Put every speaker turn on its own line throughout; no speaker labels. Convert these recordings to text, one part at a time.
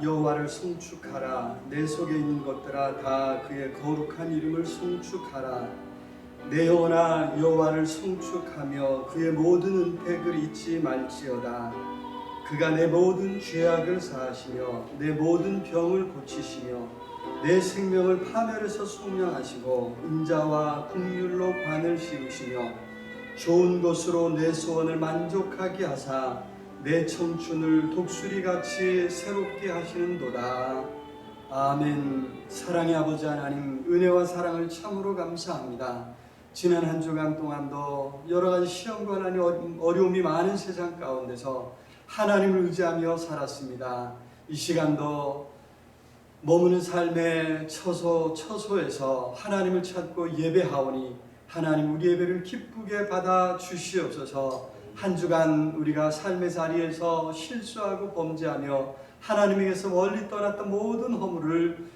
여호와를 송축하라. 내 속에 있는 것들아 다 그의 거룩한 이름을 송축하라. 내 영혼아 여호와를 송축하며 그의 모든 은택을 잊지 말지어다. 그가 내 모든 죄악을 사하시며 내 모든 병을 고치시며 내 생명을 파멸에서 속량하시고 인자와 긍휼로 관을 씌우시며 좋은 것으로 내 소원을 만족하게 하사 내 청춘을 독수리같이 새롭게 하시는도다. 아멘. 사랑의 아버지 하나님, 은혜와 사랑을 참으로 감사합니다. 지난 한 주간 동안도 여러 가지 시험과 어려움이 많은 세상 가운데서 하나님을 의지하며 살았습니다. 이 시간도 머무는 삶의 처소에서 하나님을 찾고 예배하오니 하나님 우리 예배를 기쁘게 받아 주시옵소서. 한 주간 우리가 삶의 자리에서 실수하고 범죄하며 하나님에게서 멀리 떠났던 모든 허물을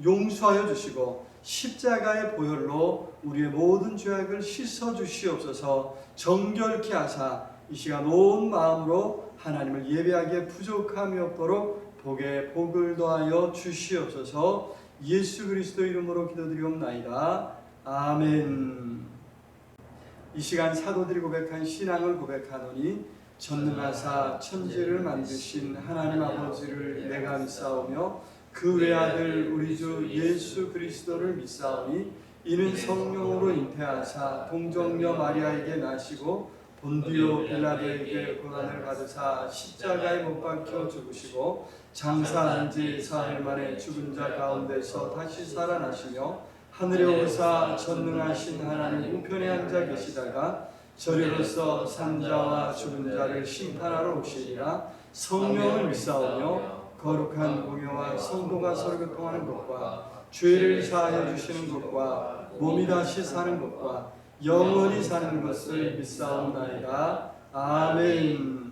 용서하여 주시고 십자가의 보혈로 우리의 모든 죄악을 씻어 주시옵소서. 정결케 하사 이 시간 온 마음으로 하나님을 예배하기에 부족함이 없도록 복에 복을 더하여 주시옵소서. 예수 그리스도 이름으로 기도드리옵나이다. 아멘. 이 시간 사도들이 고백한 신앙을 고백하노니 전능하사 천지를 만드신 하나님 아버지를 내가 믿사오며 그 외아들 우리 주 예수 그리스도를 믿사오니 이는 성령으로 잉태하사 동정녀 마리아에게 나시고 본디오 빌라도에게 고난을 받으사 십자가에 못 박혀 죽으시고 장사한 지 사흘 만에 죽은 자 가운데서 다시 살아나시며 하늘에 오르사 전능하신 하나님 우편에 앉아 계시다가 저리로서 산자와 죽은 자를 심판하러 오시리라. 성령을 믿사오며 거룩한 공예와 성도가 서로 교통하는 것과 죄를 사하여 주시는 것과 몸이 다시 사는 것과 영원히 사는 것을 믿사옵나이다. 아멘.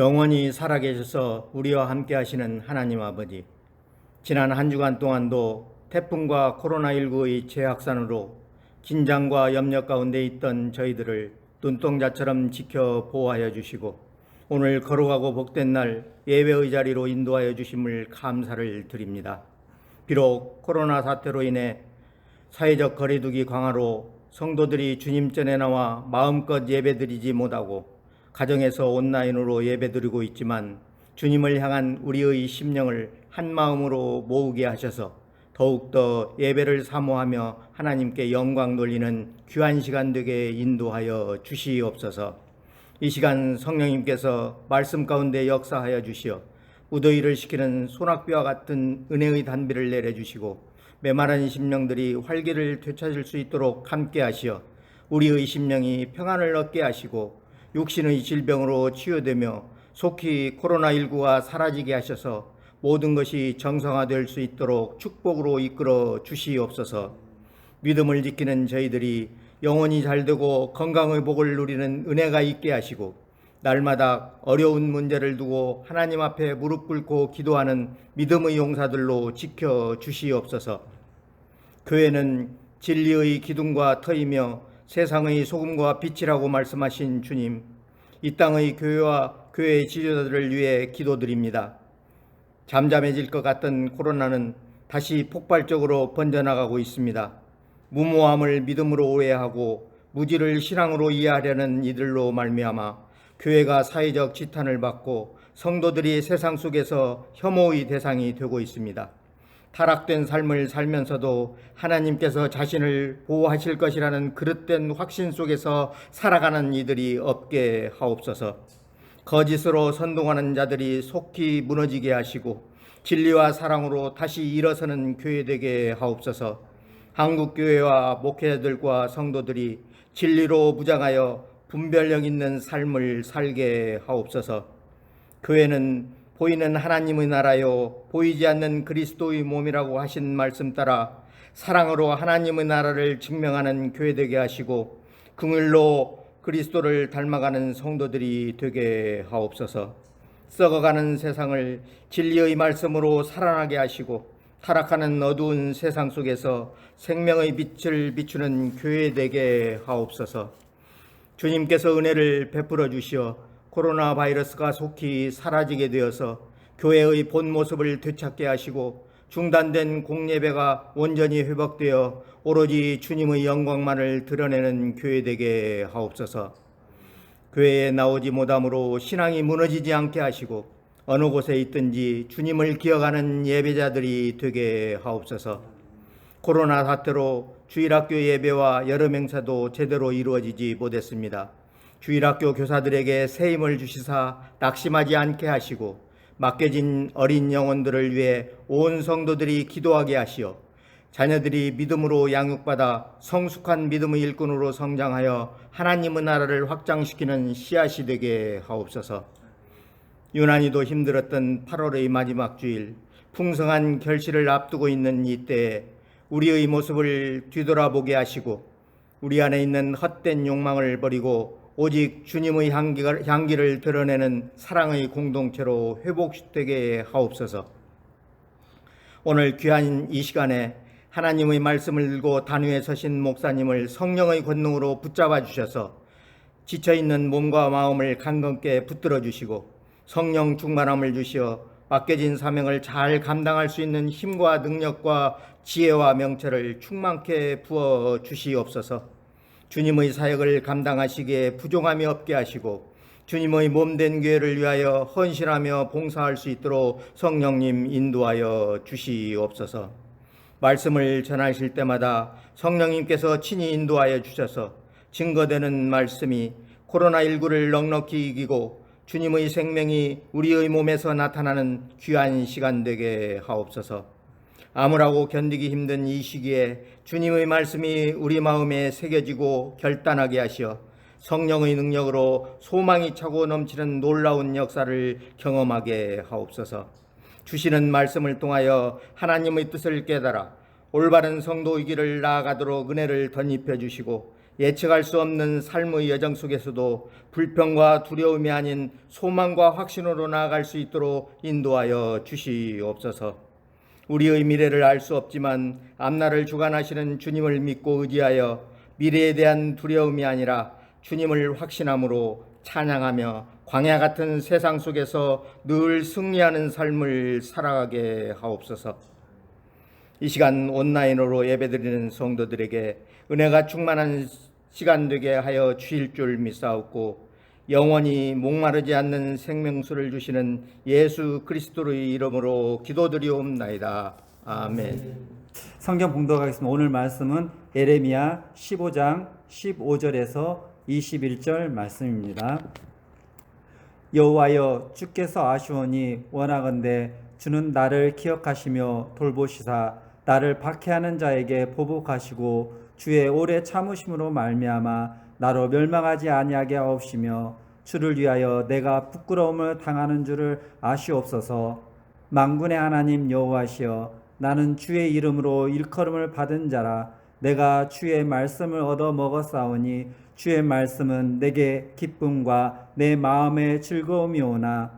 영원히 살아계셔서 우리와 함께 하시는 하나님 아버지, 지난 한 주간 동안도 태풍과 코로나19의 재확산으로 긴장과 염려 가운데 있던 저희들을 눈동자처럼 지켜 보호하여 주시고 오늘 거룩하고 복된 날 예배의 자리로 인도하여 주심을 감사를 드립니다. 비록 코로나 사태로 인해 사회적 거리두기 강화로 성도들이 주님 전에 나와 마음껏 예배드리지 못하고 가정에서 온라인으로 예배드리고 있지만 주님을 향한 우리의 심령을 한 마음으로 모으게 하셔서 더욱더 예배를 사모하며 하나님께 영광 돌리는 귀한 시간 되게 인도하여 주시옵소서. 이 시간 성령님께서 말씀 가운데 역사하여 주시어 무더위를 식히는 소낙비와 같은 은혜의 단비를 내려주시고 메마른 심령들이 활기를 되찾을 수 있도록 함께 하시어 우리의 심령이 평안을 얻게 하시고 육신의 질병으로 치유되며 속히 코로나19가 사라지게 하셔서 모든 것이 정상화될 수 있도록 축복으로 이끌어 주시옵소서. 믿음을 지키는 저희들이 영원히 잘되고 건강의 복을 누리는 은혜가 있게 하시고 날마다 어려운 문제를 두고 하나님 앞에 무릎 꿇고 기도하는 믿음의 용사들로 지켜 주시옵소서. 교회는 진리의 기둥과 터이며 세상의 소금과 빛이라고 말씀하신 주님, 이 땅의 교회와 교회의 지도자들을 위해 기도드립니다. 잠잠해질 것 같던 코로나는 다시 폭발적으로 번져나가고 있습니다. 무모함을 믿음으로 오해하고 무지를 신앙으로 이해하려는 이들로 말미암아 교회가 사회적 지탄을 받고 성도들이 세상 속에서 혐오의 대상이 되고 있습니다. 타락된 삶을 살면서도 하나님께서 자신을 보호하실 것이라는 그릇된 확신 속에서 살아가는 이들이 없게 하옵소서. 거짓으로 선동하는 자들이 속히 무너지게 하시고 진리와 사랑으로 다시 일어서는 교회 되게 하옵소서. 한국교회와 목회자들과 성도들이 진리로 무장하여 분별력 있는 삶을 살게 하옵소서. 교회는 보이는 하나님의 나라요 보이지 않는 그리스도의 몸이라고 하신 말씀 따라 사랑으로 하나님의 나라를 증명하는 교회 되게 하시고 긍휼로 그리스도를 닮아가는 성도들이 되게 하옵소서. 썩어가는 세상을 진리의 말씀으로 살아나게 하시고 타락하는 어두운 세상 속에서 생명의 빛을 비추는 교회 되게 하옵소서. 주님께서 은혜를 베풀어 주시어 코로나 바이러스가 속히 사라지게 되어서 교회의 본 모습을 되찾게 하시고 중단된 공예배가 온전히 회복되어 오로지 주님의 영광만을 드러내는 교회 되게 하옵소서. 교회에 나오지 못함으로 신앙이 무너지지 않게 하시고 어느 곳에 있든지 주님을 기억하는 예배자들이 되게 하옵소서. 코로나 사태로 주일학교 예배와 여름 행사도 제대로 이루어지지 못했습니다. 주일학교 교사들에게 새 힘을 주시사 낙심하지 않게 하시고 맡겨진 어린 영혼들을 위해 온 성도들이 기도하게 하시어 자녀들이 믿음으로 양육받아 성숙한 믿음의 일꾼으로 성장하여 하나님의 나라를 확장시키는 씨앗이 되게 하옵소서. 유난히도 힘들었던 8월의 마지막 주일, 풍성한 결실을 앞두고 있는 이때에 우리의 모습을 뒤돌아보게 하시고 우리 안에 있는 헛된 욕망을 버리고 오직 주님의 향기를 드러내는 사랑의 공동체로 회복되게 하옵소서. 오늘 귀한 이 시간에 하나님의 말씀을 들고 단위에 서신 목사님을 성령의 권능으로 붙잡아 주셔서 지쳐있는 몸과 마음을 강건케 붙들어 주시고 성령 충만함을 주시어 맡겨진 사명을 잘 감당할 수 있는 힘과 능력과 지혜와 명철을 충만케 부어 주시옵소서. 주님의 사역을 감당하시기에 부족함이 없게 하시고 주님의 몸된 교회를 위하여 헌신하며 봉사할 수 있도록 성령님 인도하여 주시옵소서. 말씀을 전하실 때마다 성령님께서 친히 인도하여 주셔서 증거되는 말씀이 코로나19를 넉넉히 이기고 주님의 생명이 우리의 몸에서 나타나는 귀한 시간 되게 하옵소서. 아무라고 견디기 힘든 이 시기에 주님의 말씀이 우리 마음에 새겨지고 결단하게 하시어 성령의 능력으로 소망이 차고 넘치는 놀라운 역사를 경험하게 하옵소서. 주시는 말씀을 통하여 하나님의 뜻을 깨달아 올바른 성도의 길을 나아가도록 은혜를 덧입혀 주시고 예측할 수 없는 삶의 여정 속에서도 불평과 두려움이 아닌 소망과 확신으로 나아갈 수 있도록 인도하여 주시옵소서. 우리의 미래를 알 수 없지만 앞날을 주관하시는 주님을 믿고 의지하여 미래에 대한 두려움이 아니라 주님을 확신함으로 찬양하며 광야 같은 세상 속에서 늘 승리하는 삶을 살아가게 하옵소서. 이 시간 온라인으로 예배드리는 성도들에게 은혜가 충만한 시간 되게 하여 주실 줄 믿사옵고, 영원히 목마르지 않는 생명수를 주시는 예수 그리스도의 이름으로 기도드리옵나이다. 아멘.
성경 봉독하겠습니다. 오늘 말씀은 예레미야 15장 15절에서 21절 말씀입니다. 여호와여, 주께서 아시오니 원하건대 주는 나를 기억하시며 돌보시사 나를 박해하는 자에게 보복하시고 주의 오래 참으심으로 말미암아 나로 멸망하지 아니하게 하옵시며 주를 위하여 내가 부끄러움을 당하는 줄을 아시옵소서. 만군의 하나님 여호와시여, 나는 주의 이름으로 일컬음을 받은 자라. 내가 주의 말씀을 얻어 먹었사오니 주의 말씀은 내게 기쁨과 내 마음의 즐거움이오나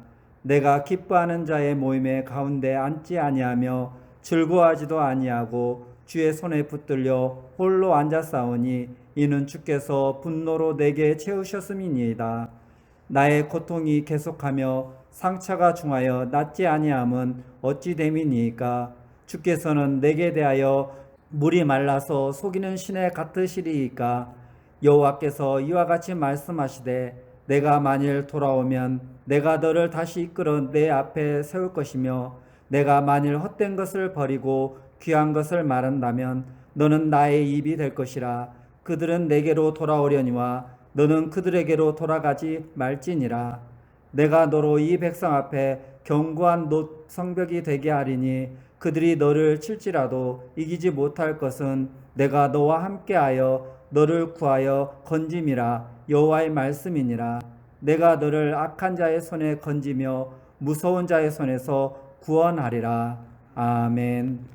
내가 기뻐하는 자의 모임의 가운데 앉지 아니하며 즐거워하지도 아니하고 주의 손에 붙들려 홀로 앉았사오니 이는 주께서 분노로 내게 채우셨음이니이다. 나의 고통이 계속하며 상처가 중하여 낫지 아니함은 어찌 됨이니이까? 주께서는 내게 대하여 물이 말라서 속이는 신에 같으시리이까? 여호와께서 이와 같이 말씀하시되 내가 만일 돌아오면 내가 너를 다시 이끌어 내 앞에 세울 것이며 내가 만일 헛된 것을 버리고 귀한 것을 말한다면 너는 나의 입이 될 것이라. 그들은 내게로 돌아오려니와 너는 그들에게로 돌아가지 말지니라. 내가 너로 이 백성 앞에 견고한 성벽이 되게 하리니 그들이 너를 칠지라도 이기지 못할 것은 내가 너와 함께하여 너를 구하여 건짐이라. 여호와의 말씀이니라. 내가 너를 악한 자의 손에 건지며 무서운 자의 손에서 구원하리라. 아멘.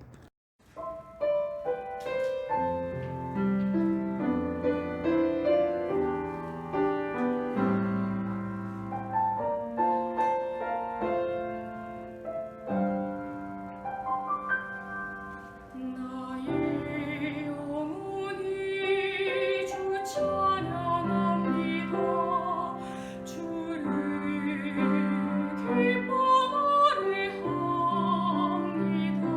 나의 영혼이 주 찬양합니다. 주를 기뻐하리 합니다.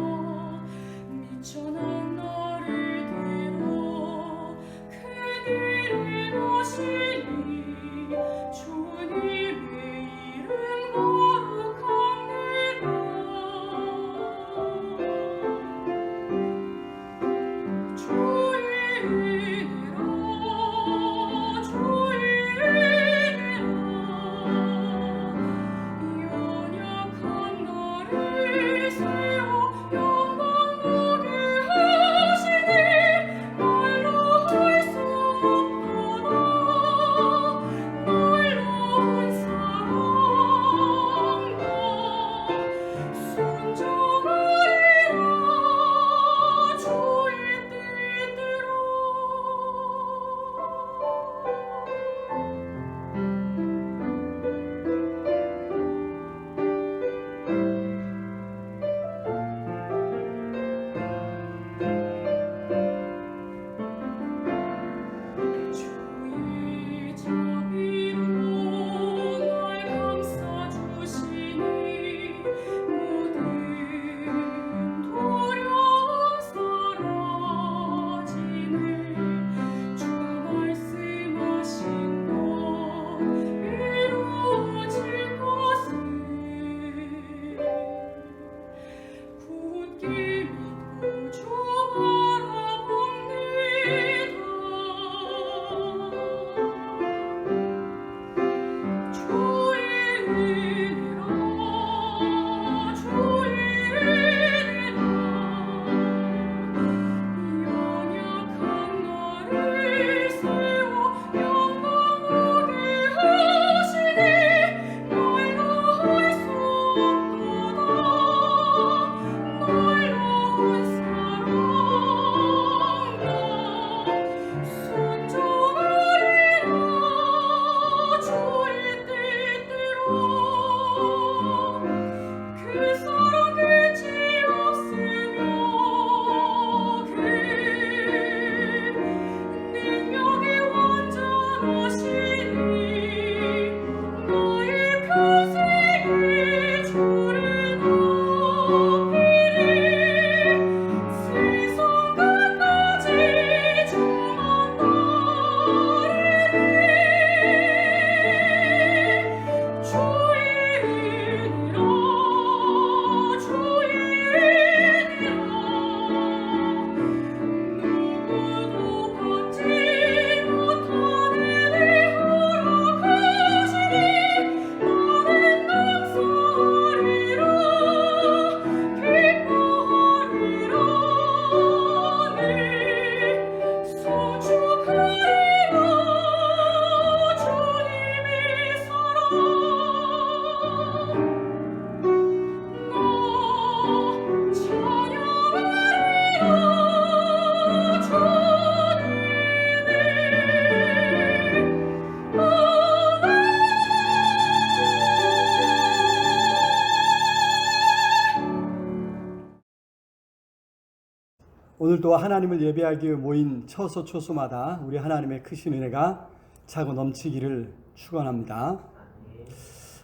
오늘도 하나님을 예배하기 위해 모인 처소초소마다 우리 하나님의 크신 은혜가 차고 넘치기를 축원합니다.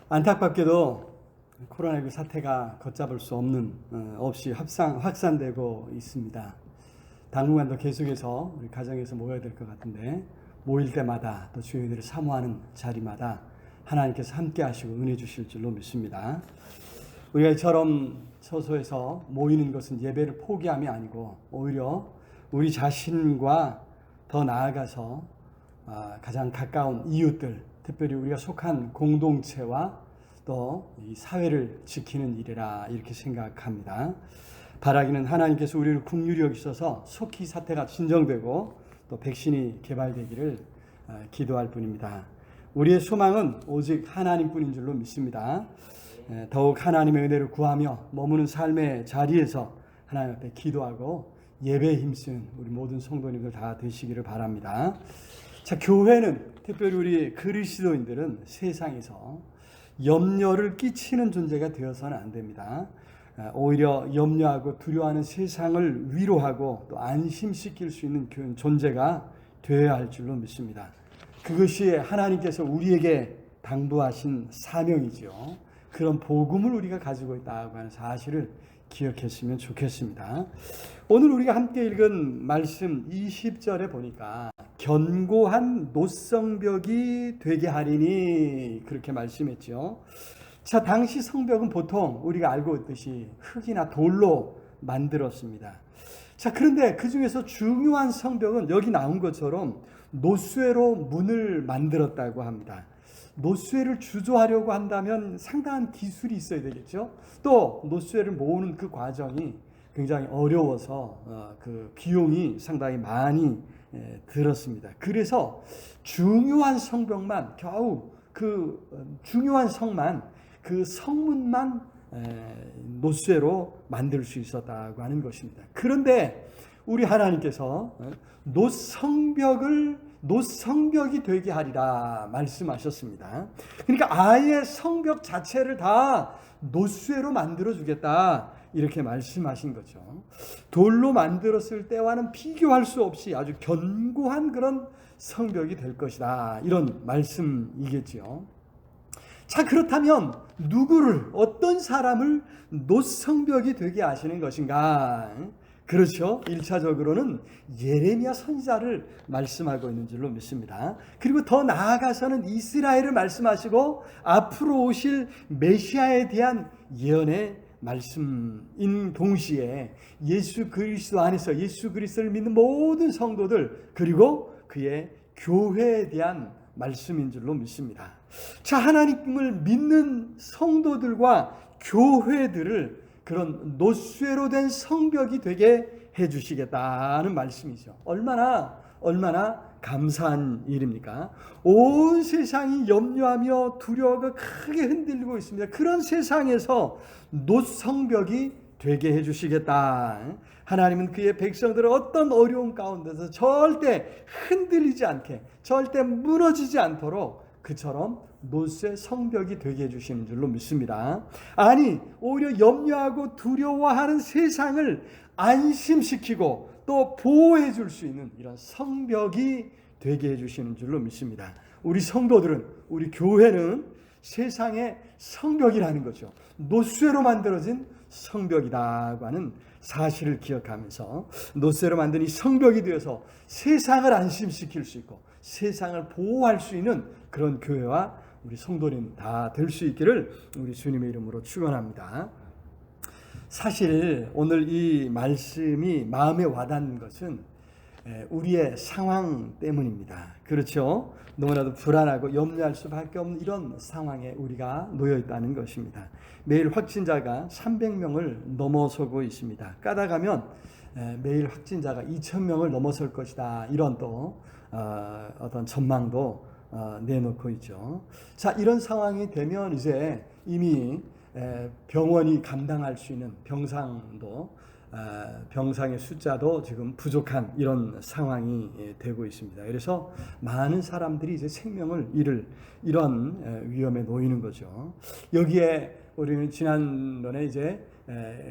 안타깝게도 코로나19 사태가 걷잡을 수 없이 확산되고 있습니다. 당분간도 계속해서 우리 가정에서 모여야 될 것 같은데, 모일 때마다 또 주님들을 사모하는 자리마다 하나님께서 함께 하시고 은혜 주실 줄로 믿습니다. 우리가 이처럼 처소에서 모이는 것은 예배를 포기함이 아니고 오히려 우리 자신과 더 나아가서 가장 가까운 이웃들, 특별히 우리가 속한 공동체와 또 이 사회를 지키는 일이라 이렇게 생각합니다. 바라기는 하나님께서 우리를 긍휼히 여기셔서 속히 사태가 진정되고 또 백신이 개발되기를 기도할 뿐입니다. 우리의 소망은 오직 하나님뿐인 줄로 믿습니다. 더욱 하나님의 은혜를 구하며 머무는 삶의 자리에서 하나님 앞에 기도하고 예배에 힘쓰는 우리 모든 성도님들 다 되시기를 바랍니다. 자, 교회는 특별히 우리 그리스도인들은 세상에서 염려를 끼치는 존재가 되어서는 안 됩니다. 오히려 염려하고 두려워하는 세상을 위로하고 또 안심시킬 수 있는 존재가 되어야 할 줄로 믿습니다. 그것이 하나님께서 우리에게 당부하신 사명이죠. 그런 복음을 우리가 가지고 있다고 하는 사실을 기억했으면 좋겠습니다. 오늘 우리가 함께 읽은 말씀 20절에 보니까 견고한 노성벽이 되게 하리니 그렇게 말씀했죠. 자, 당시 성벽은 보통 우리가 알고 있듯이 흙이나 돌로 만들었습니다. 자, 그런데 그 중에서 중요한 성벽은 여기 나온 것처럼 노쇠로 문을 만들었다고 합니다. 노쇠를 주조하려고 한다면 상당한 기술이 있어야 되겠죠. 또 노쇠를 모으는 그 과정이 굉장히 어려워서 그 비용이 상당히 많이 들었습니다. 그래서 중요한 성벽만 겨우 그 중요한 성만 그 성문만 노쇠로 만들 수 있었다고 하는 것입니다. 그런데 우리 하나님께서 노성벽이 되게 하리라 말씀하셨습니다. 그러니까 아예 성벽 자체를 다 노쇠로 만들어 주겠다 이렇게 말씀하신 거죠. 돌로 만들었을 때와는 비교할 수 없이 아주 견고한 그런 성벽이 될 것이다 이런 말씀이겠죠. 자, 그렇다면 누구를, 어떤 사람을 노성벽이 되게 하시는 것인가? 그렇죠. 1차적으로는 예레미야 선지자를 말씀하고 있는 줄로 믿습니다. 그리고 더 나아가서는 이스라엘을 말씀하시고 앞으로 오실 메시아에 대한 예언의 말씀인 동시에 예수 그리스도 안에서 예수 그리스도를 믿는 모든 성도들 그리고 그의 교회에 대한 말씀인 줄로 믿습니다. 자, 하나님을 믿는 성도들과 교회들을 그런 노쇠로 된 성벽이 되게 해주시겠다는 말씀이죠. 얼마나 감사한 일입니까? 온 세상이 염려하며 두려워가 크게 흔들리고 있습니다. 그런 세상에서 노성벽이 되게 해주시겠다. 하나님은 그의 백성들을 어떤 어려움 가운데서 절대 흔들리지 않게, 절대 무너지지 않도록 그처럼 롯의 성벽이 되게 해주시는 줄로 믿습니다. 아니, 오히려 염려하고 두려워하는 세상을 안심시키고 또 보호해 줄 수 있는 이런 성벽이 되게 해주시는 줄로 믿습니다. 우리 성도들은, 우리 교회는 세상의 성벽이라는 거죠. 롯쇠로 만들어진 성벽이라고 하는 사실을 기억하면서 롯쇠로 만든 이 성벽이 되어서 세상을 안심시킬 수 있고 세상을 보호할 수 있는 그런 교회와 우리 성도님 다 될 수 있기를 우리 주님의 이름으로 축원합니다. 사실 오늘 이 말씀이 마음에 와닿는 것은 우리의 상황 때문입니다. 그렇죠? 너무나도 불안하고 염려할 수밖에 없는 이런 상황에 우리가 놓여 있다는 것입니다. 매일 확진자가 300명을 넘어서고 있습니다. 까다가면 매일 확진자가 2,000명을 넘어설 것이다. 이런 또 어떤 전망도 내놓고 있죠. 자, 이런 상황이 되면 이제 이미 병원이 감당할 수 있는 병상의 숫자도 지금 부족한 이런 상황이 되고 있습니다. 그래서 많은 사람들이 이제 생명을 잃을 이런 위험에 놓이는 거죠. 여기에 우리는 지난번에 이제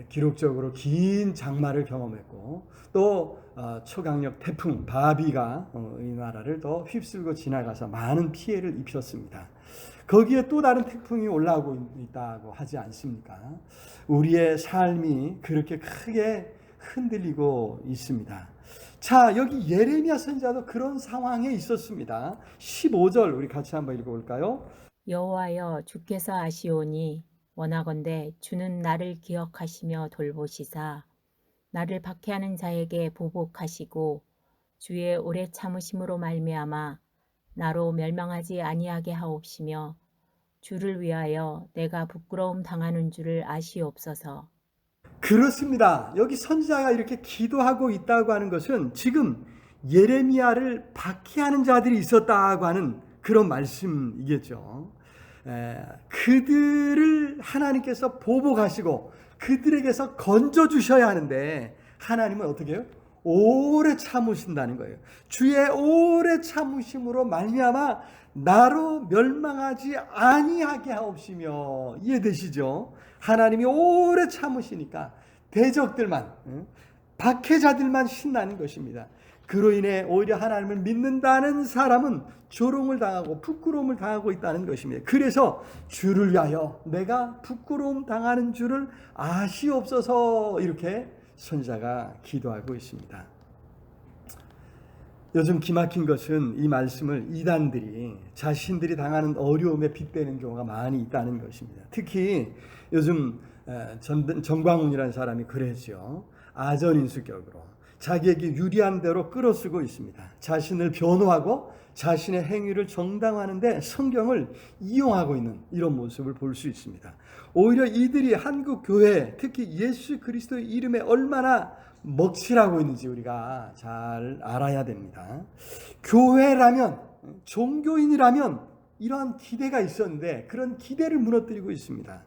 기록적으로 긴 장마를 경험했고 또 초강력 태풍 바비가 이 나라를 더 휩쓸고 지나가서 많은 피해를 입혔습니다. 거기에 또 다른 태풍이 올라오고 있다고 하지 않습니까? 우리의 삶이 그렇게 크게 흔들리고 있습니다. 자, 여기 예레미야 선지자도 그런 상황에 있었습니다. 15절 우리 같이 한번 읽어볼까요?
여호와여, 주께서 아시오니 원하건대 주는 나를 기억하시며 돌보시사 나를 박해하는 자에게 보복하시고 주의 오래 참으심으로 말미암아 나로 멸망하지 아니하게 하옵시며 주를 위하여 내가 부끄러움 당하는 줄을 아시옵소서.
그렇습니다. 여기 선지자가 이렇게 기도하고 있다고 하는 것은 지금 예레미야를 박해하는 자들이 있었다고 하는 그런 말씀이겠죠. 그들을 하나님께서 보복하시고 그들에게서 건져주셔야 하는데 하나님은 어떻게 해요? 오래 참으신다는 거예요. 주의 오래 참으심으로 말미암아 나로 멸망하지 아니하게 하옵시며. 이해되시죠? 하나님이 오래 참으시니까 대적들만, 박해자들만 신나는 것입니다. 그로 인해 오히려 하나님을 믿는다는 사람은 조롱을 당하고 부끄러움을 당하고 있다는 것입니다. 그래서 주를 위하여 내가 부끄러움 당하는 줄을 아시옵소서, 이렇게 선지자가 기도하고 있습니다. 요즘 기막힌 것은 이 말씀을 이단들이 자신들이 당하는 어려움에 빗대는 경우가 많이 있다는 것입니다. 특히 요즘 정광훈이라는 사람이 그랬죠. 아전인수격으로 자기에게 유리한 대로 끌어쓰고 있습니다. 자신을 변호하고 자신의 행위를 정당화하는데 성경을 이용하고 있는 이런 모습을 볼 수 있습니다. 오히려 이들이 한국 교회, 특히 예수 그리스도의 이름에 얼마나 먹칠하고 있는지 우리가 잘 알아야 됩니다. 교회라면, 종교인이라면 이러한 기대가 있었는데 그런 기대를 무너뜨리고 있습니다.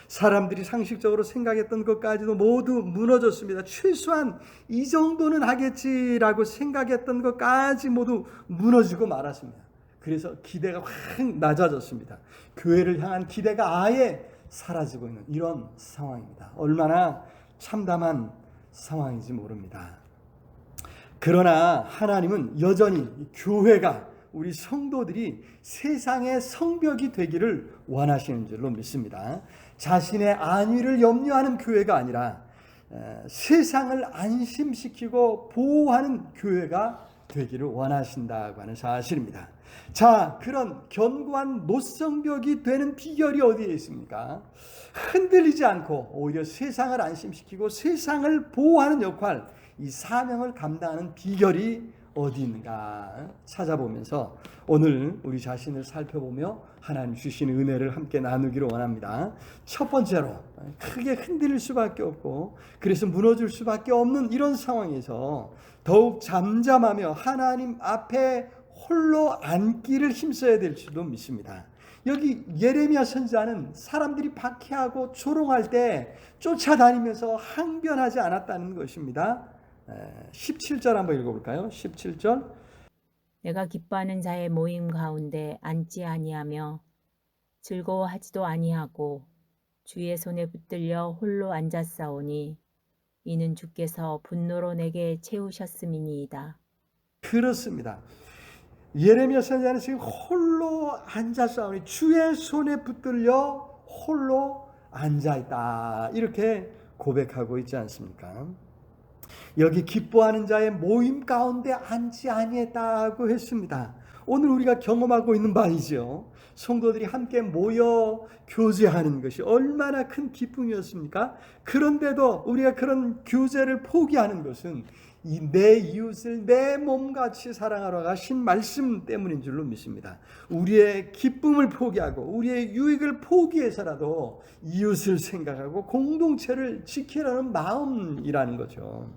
사람들이 상식적으로 생각했던 것까지도 모두 무너졌습니다. 최소한 이 정도는 하겠지라고 생각했던 것까지 모두 무너지고 말았습니다. 그래서 기대가 확 낮아졌습니다. 교회를 향한 기대가 아예 사라지고 있는 이런 상황입니다. 얼마나 참담한 상황인지 모릅니다. 그러나 하나님은 여전히 교회가, 우리 성도들이 세상의 성벽이 되기를 원하시는 줄로 믿습니다. 자신의 안위를 염려하는 교회가 아니라 세상을 안심시키고 보호하는 교회가 되기를 원하신다고 하는 사실입니다. 자, 그런 견고한 노성벽이 되는 비결이 어디에 있습니까? 흔들리지 않고 오히려 세상을 안심시키고 세상을 보호하는 역할, 이 사명을 감당하는 비결이 어디 있는가 찾아보면서 오늘 우리 자신을 살펴보며 하나님 주시는 은혜를 함께 나누기를 원합니다. 첫 번째로, 크게 흔들릴 수밖에 없고 그래서 무너질 수밖에 없는 이런 상황에서 더욱 잠잠하며 하나님 앞에 홀로 앉기를 힘써야 될 줄도 믿습니다. 여기 예레미야 선지자는 사람들이 박해하고 조롱할 때 쫓아다니면서 항변하지 않았다는 것입니다. 17절 한번 읽어볼까요? 17절.
내가 기뻐하는 자의 모임 가운데 앉지 아니하며 즐거워하지도 아니하고 주의 손에 붙들려 홀로 앉았사오니 이는 주께서 분노로 내게 채우셨음이니이다.
그렇습니다. 예레미야 선지자는 지금 홀로 앉았사오니 주의 손에 붙들려 홀로 앉아있다, 이렇게 고백하고 있지 않습니까? 여기 기뻐하는 자의 모임 가운데 앉지 아니했다고 했습니다. 오늘 우리가 경험하고 있는 바이죠. 성도들이 함께 모여 교제하는 것이 얼마나 큰 기쁨이었습니까? 그런데도 우리가 그런 교제를 포기하는 것은 이 내 이웃을 내 몸같이 사랑하러 가신 말씀 때문인 줄로 믿습니다. 우리의 기쁨을 포기하고 우리의 유익을 포기해서라도 이웃을 생각하고 공동체를 지키려는 마음이라는 거죠.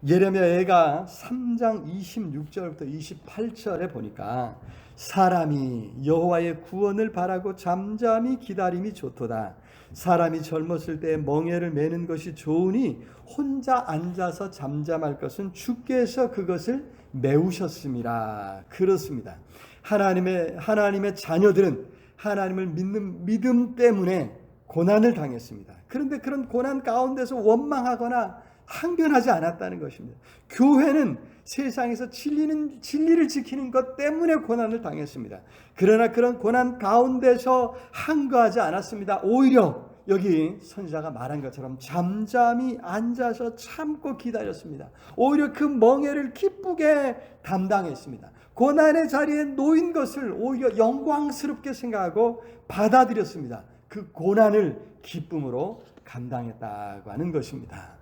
예레미야가 3장 26절부터 28절에 보니까 사람이 여호와의 구원을 바라고 잠잠히 기다림이 좋도다. 사람이 젊었을 때 멍에를 매는 것이 좋으니 혼자 앉아서 잠잠할 것은 주께서 그것을 메우셨음이라. 그렇습니다. 하나님의 자녀들은 하나님을 믿는 믿음 때문에 고난을 당했습니다. 그런데 그런 고난 가운데서 원망하거나 항변하지 않았다는 것입니다. 교회는 세상에서 진리를 지키는 것 때문에 고난을 당했습니다. 그러나 그런 고난 가운데서 항거하지 않았습니다. 오히려 여기 선지자가 말한 것처럼 잠잠히 앉아서 참고 기다렸습니다. 오히려 그 멍에를 기쁘게 담당했습니다. 고난의 자리에 놓인 것을 오히려 영광스럽게 생각하고 받아들였습니다. 그 고난을 기쁨으로 감당했다고 하는 것입니다.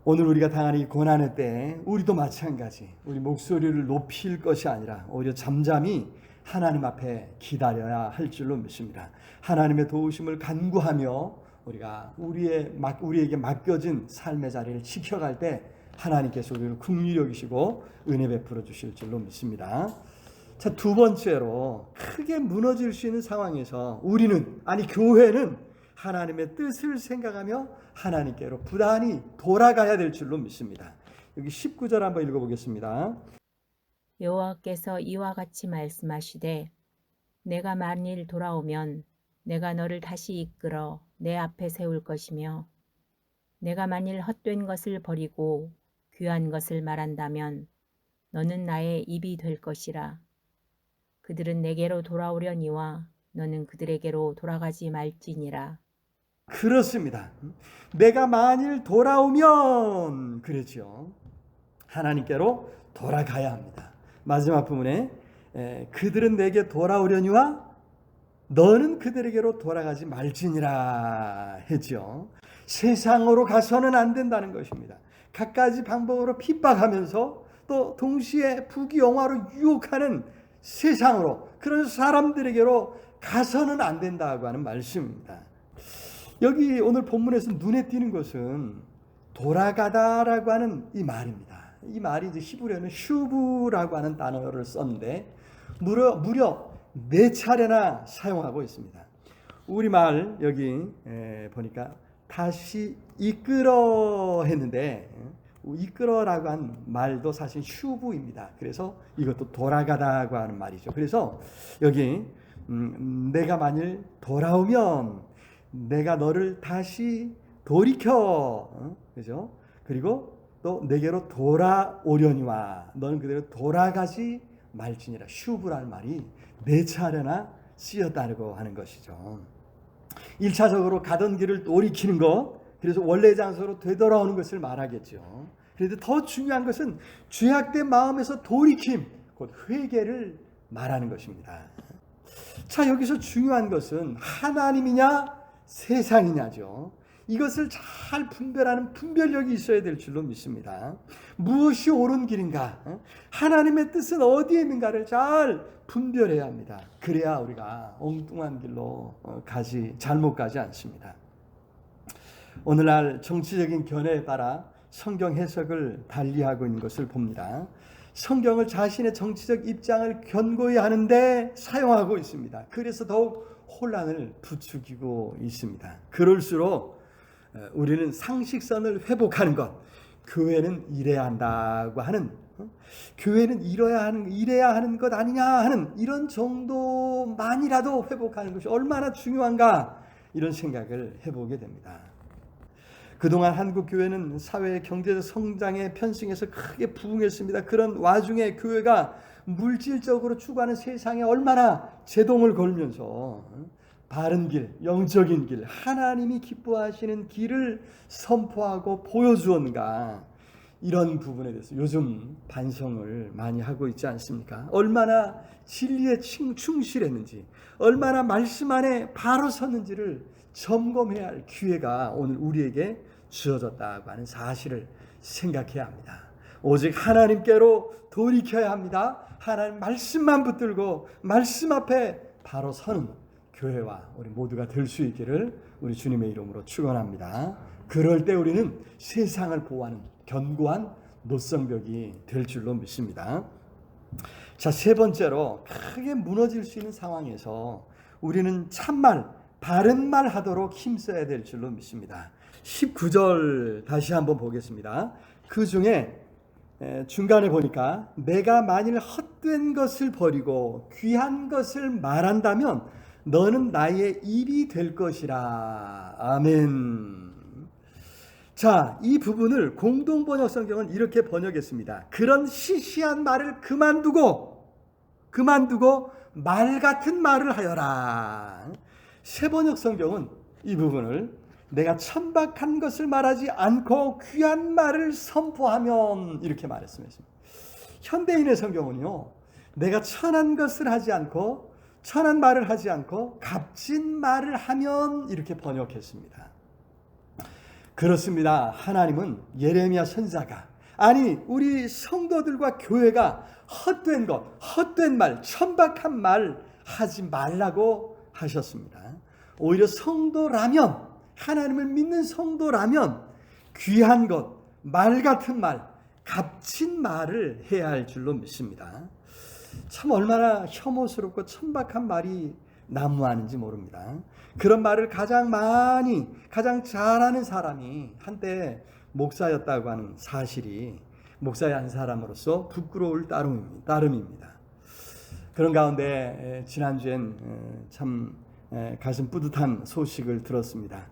오늘 우리가 당하는 이 고난의 때 우리도 마찬가지, 우리 목소리를 높일 것이 아니라 오히려 잠잠히 하나님 앞에 기다려야 할 줄로 믿습니다. 하나님의 도우심을 간구하며 우리가 우리에게 맡겨진 삶의 자리를 지켜갈 때 하나님께서 우리를 긍휼히 여기시고 은혜 베풀어 주실 줄로 믿습니다. 자, 두 번째로 크게 무너질 수 있는 상황에서 교회는 하나님의 뜻을 생각하며 하나님께로 부단히 돌아가야 될 줄로 믿습니다. 여기 19절 한번 읽어보겠습니다.
여호와께서 이와 같이 말씀하시되 내가 만일 돌아오면 내가 너를 다시 이끌어 내 앞에 세울 것이며 내가 만일 헛된 것을 버리고 귀한 것을 말한다면 너는 나의 입이 될 것이라. 그들은 내게로 돌아오려니와 너는 그들에게로 돌아가지 말지니라.
그렇습니다. 내가 만일 돌아오면 그랬죠. 하나님께로 돌아가야 합니다. 마지막 부분에 그들은 내게 돌아오려니와 너는 그들에게로 돌아가지 말지니라 했죠. 세상으로 가서는 안 된다는 것입니다. 갖가지 방법으로 핍박하면서 또 동시에 부귀영화로 유혹하는 세상으로, 그런 사람들에게로 가서는 안 된다고 하는 말씀입니다. 여기 오늘 본문에서 눈에 띄는 것은 돌아가다라고 하는 이 말입니다. 이 말이 이제 히브리어는 슈브라고 하는 단어를 썼는데 무려 4차례나 사용하고 있습니다. 우리말 여기 보니까 다시 이끌어 했는데 이끌어라고 한 말도 사실 슈브입니다. 그래서 이것도 돌아가다고 하는 말이죠. 그래서 여기 내가 만일 돌아오면 내가 너를 다시 돌이켜, 그죠? 그리고 또 내게로 돌아오려니와 너는 그대로 돌아가지 말지니라. 슈브라는 말이 4차례나 쓰였다고 하는 것이죠. 1차적으로 가던 길을 돌이키는 것, 그래서 원래 장소로 되돌아오는 것을 말하겠죠. 그런데 더 중요한 것은 죄악된 마음에서 돌이킴, 곧 회개를 말하는 것입니다. 자, 여기서 중요한 것은 하나님이냐 세상이냐죠. 이것을 잘 분별하는 분별력이 있어야 될 줄로 믿습니다. 무엇이 옳은 길인가, 하나님의 뜻은 어디에 있는가를 잘 분별해야 합니다. 그래야 우리가 엉뚱한 길로 잘못 가지 않습니다. 오늘날 정치적인 견해에 따라 성경 해석을 달리하고 있는 것을 봅니다. 성경을 자신의 정치적 입장을 견고히 하는데 사용하고 있습니다. 그래서 더욱 혼란을 부추기고 있습니다. 그럴수록 우리는 상식선을 회복하는 것, 교회는 이래야 한다고 하는 교회는 이래야 하는 것 아니냐 하는 이런 정도만이라도 회복하는 것이 얼마나 중요한가 이런 생각을 해보게 됩니다. 그동안 한국 교회는 사회 경제적 성장에 편승해서 크게 부흥했습니다. 그런 와중에 교회가 물질적으로 추구하는 세상에 얼마나 제동을 걸면서 바른 길, 영적인 길, 하나님이 기뻐하시는 길을 선포하고 보여주었는가, 이런 부분에 대해서 요즘 반성을 많이 하고 있지 않습니까? 얼마나 진리에 충실했는지, 얼마나 말씀 안에 바로 섰는지를 점검해야 할 기회가 오늘 우리에게 주어졌다고 하는 사실을 생각해야 합니다. 오직 하나님께로 돌이켜야 합니다. 하나님 말씀만 붙들고 말씀 앞에 바로 서는 교회와 우리 모두가 될 수 있기를 우리 주님의 이름으로 축원합니다. 그럴 때 우리는 세상을 보호하는 견고한 노성벽이 될 줄로 믿습니다. 자, 세 번째로 크게 무너질 수 있는 상황에서 우리는 참말, 바른 말 하도록 힘써야 될 줄로 믿습니다. 19절 다시 한번 보겠습니다. 그 중에 중간에 보니까 내가 만일 헛된 것을 버리고 귀한 것을 말한다면 너는 나의 입이 될 것이라. 아멘. 자, 이 부분을 공동번역 성경은 이렇게 번역했습니다. 그런 시시한 말을 그만두고 말 같은 말을 하여라. 새번역 성경은 이 부분을 내가 천박한 것을 말하지 않고 귀한 말을 선포하면 이렇게 말했습니다. 현대인의 성경은요, 내가 천한 것을 하지 않고 천한 말을 하지 않고 값진 말을 하면 이렇게 번역했습니다. 그렇습니다. 하나님은 예레미야 선지자가, 아니 우리 성도들과 교회가 헛된 것, 헛된 말, 천박한 말 하지 말라고 하셨습니다. 오히려 성도라면, 하나님을 믿는 성도라면 귀한 것, 말 같은 말, 값진 말을 해야 할 줄로 믿습니다. 참 얼마나 혐오스럽고 천박한 말이 난무하는지 모릅니다. 그런 말을 가장 잘하는 사람이 한때 목사였다고 하는 사실이 목사의 한 사람으로서 부끄러울 따름입니다. 그런 가운데 지난주엔 참 가슴 뿌듯한 소식을 들었습니다.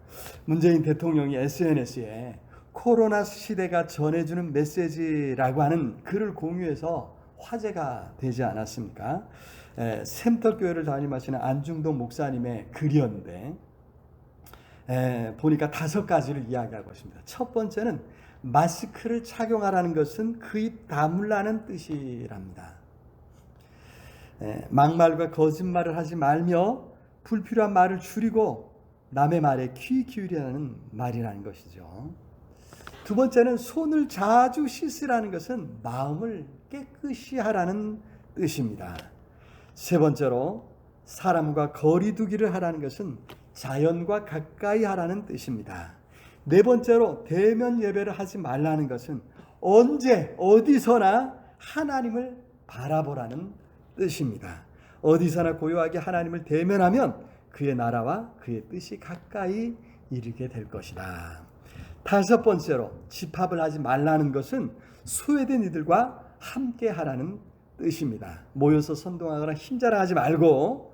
문재인 대통령이 SNS에 코로나 시대가 전해주는 메시지라고 하는 글을 공유해서 화제가 되지 않았습니까? 샘터교회를 담임하시는 안중동 목사님의 글이었는데 보니까 5가지를 이야기하고 있습니다. 첫 번째는 마스크를 착용하라는 것은 그 입 다물라는 뜻이랍니다. 막말과 거짓말을 하지 말며 불필요한 말을 줄이고 남의 말에 귀 기울이라는 말이라는 것이죠. 두 번째는 손을 자주 씻으라는 것은 마음을 깨끗이 하라는 뜻입니다. 세 번째로 사람과 거리 두기를 하라는 것은 자연과 가까이 하라는 뜻입니다. 네 번째로 대면 예배를 하지 말라는 것은 언제 어디서나 하나님을 바라보라는 뜻입니다. 어디서나 고요하게 하나님을 대면하면 그의 나라와 그의 뜻이 가까이 이르게 될 것이다. 다섯 번째로 집합을 하지 말라는 것은 소외된 이들과 함께 하라는 뜻입니다. 모여서 선동하거나 힘자랑하지 말고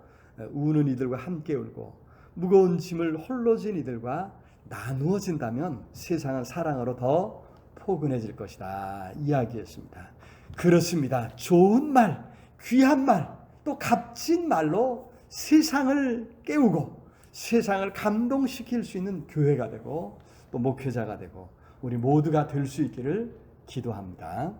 우는 이들과 함께 울고 무거운 짐을 홀로 진 이들과 나누어진다면 세상은 사랑으로 더 포근해질 것이다 이야기했습니다. 그렇습니다. 좋은 말, 귀한 말, 또 값진 말로 세상을 깨우고 세상을 감동시킬 수 있는 교회가 되고 또 목회자가 되고 우리 모두가 될 수 있기를 기도합니다.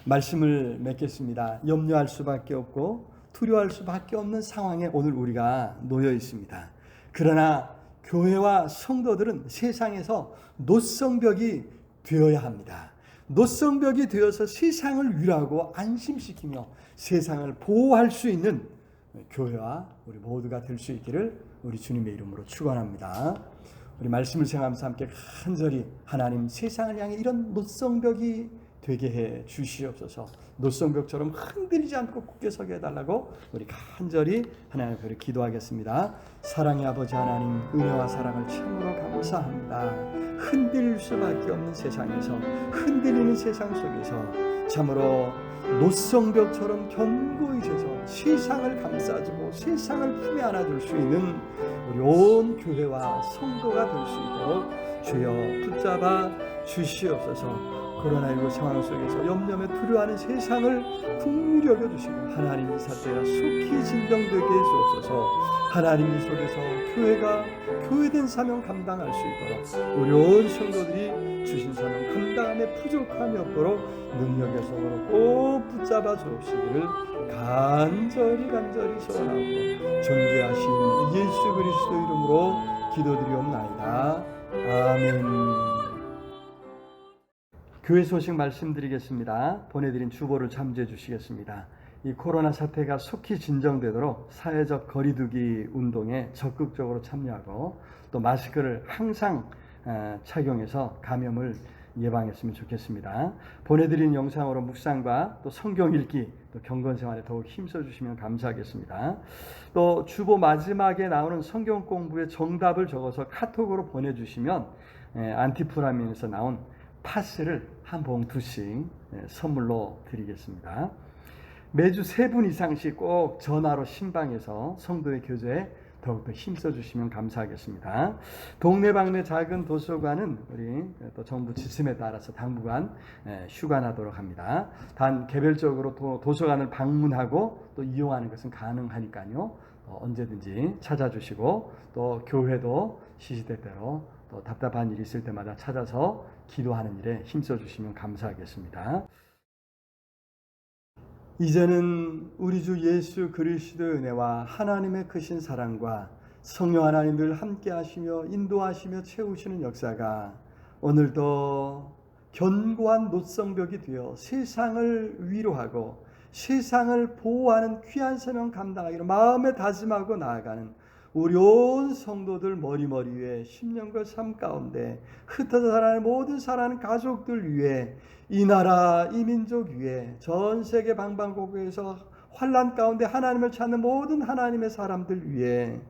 말씀을 맺겠습니다. 염려할 수밖에 없고 두려워할 수밖에 없는 상황에 오늘 우리가 놓여 있습니다. 그러나 교회와 성도들은 세상에서 노성벽이 되어야 합니다. 노성벽이 되어서 세상을 위로하고 안심시키며 세상을 보호할 수 있는 교회와 우리 모두가 될 수 있기를 우리 주님의 이름으로 축원합니다. 우리 말씀을 생각하면서 함께 간절히 하나님 세상을 향해 이런 노성벽이 되게 해 주시옵소서. 노성벽처럼 흔들리지 않고 굳게 서게 해달라고 우리 간절히 하나님 앞에 기도하겠습니다. 사랑의 아버지 하나님, 은혜와 사랑을 참으로 감사합니다. 흔들릴 수밖에 없는 세상에서, 흔들리는 세상 속에서 참으로 노성벽처럼 견고히 서서 세상을 감싸주고 세상을 품에 안아줄 수 있는 우리 온 교회와 성도가 될 수 있도록 주여 붙잡아 주시옵소서. 코로나19 상황 속에서 염려에 두려워하는 세상을 긍휼히 여겨주시고 하나님 이 사태가 속히 진정되게 해주옵소서. 하나님 이 속에서 교회가 교회된 사명 감당할 수 있도록 우리 온 성도들이 주신 사명 감당함에 부족함이 없도록 능력의 손으로 꼭 붙잡아 주옵시기를 간절히 소원하고 존귀하신 예수 그리스도 이름으로 기도드리옵나이다. 아멘. 교회 소식 말씀드리겠습니다. 보내드린 주보를 참조해 주시겠습니다. 이 코로나 사태가 속히 진정되도록 사회적 거리두기 운동에 적극적으로 참여하고 또 마스크를 항상 착용해서 감염을 예방했으면 좋겠습니다. 보내드린 영상으로 묵상과 또 성경 읽기, 또 경건생활에 더욱 힘써 주시면 감사하겠습니다. 또 주보 마지막에 나오는 성경 공부의 정답을 적어서 카톡으로 보내주시면 안티프라민에서 나온 파스를 한 봉투씩 선물로 드리겠습니다. 매주 3분 이상씩 꼭 전화로 신방해서 성도의 교제에 더욱더 힘써 주시면 감사하겠습니다. 동네방네 작은 도서관은 우리 또 정부 지침에 따라서 당분간 휴관하도록 합니다. 단 개별적으로 도서관을 방문하고 또 이용하는 것은 가능하니까요. 언제든지 찾아주시고 또 교회도 시시때때로 또 답답한 일이 있을 때마다 찾아서 기도하는 일에 힘써 주시면 감사하겠습니다. 이제는 우리 주 예수 그리스도의 은혜와 하나님의 크신 사랑과 성령 하나님 늘 함께 하시며 인도하시며 채우시는 역사가 오늘도 견고한 노성벽이 되어 세상을 위로하고 세상을 보호하는 귀한 사명 감당하기로 마음에 다짐하고 나아가는 우리 온 성도들 머리머리 위에 10년과 삶 가운데 흩어져 살아가는 모든 사랑하는 가족들 위해 이 나라 이 민족 위에 전 세계 방방곡곡에서 환난 가운데 하나님을 찾는 모든 하나님의 사람들 위해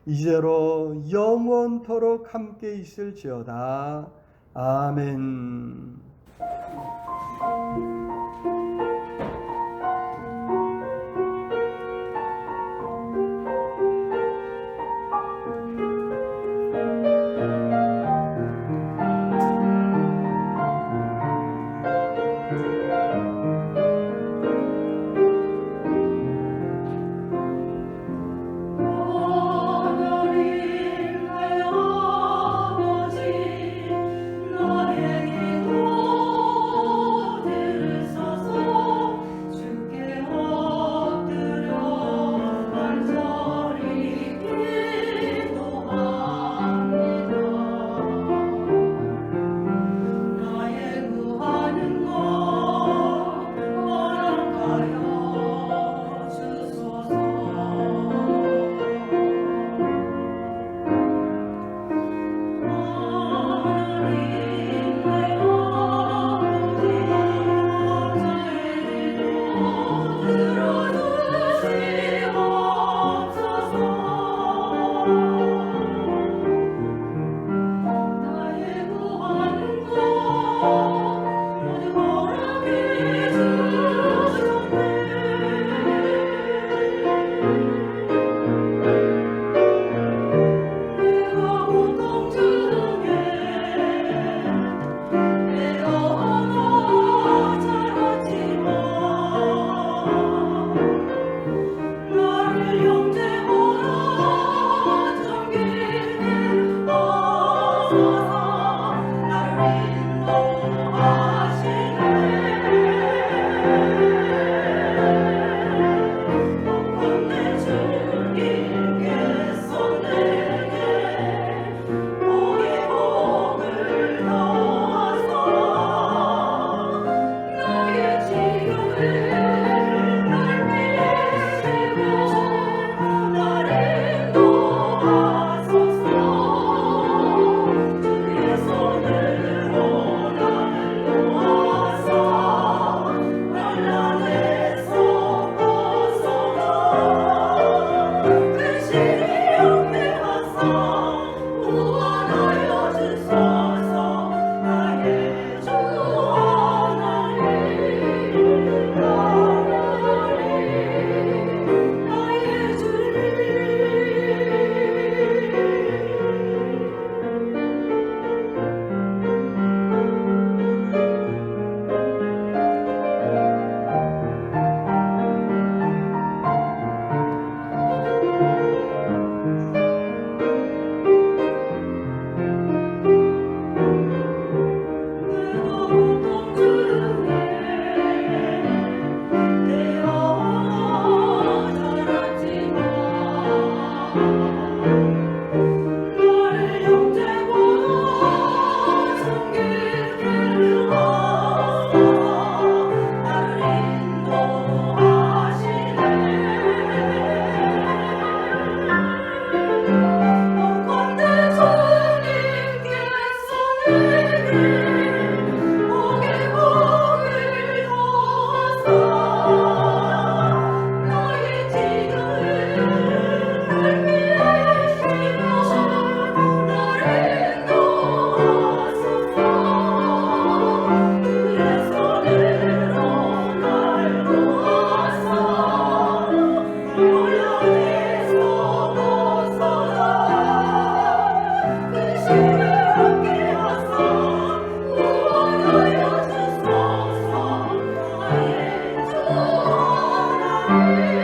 이제로 영원토록 함께 있을지어다. 아멘.
나의 기도 주의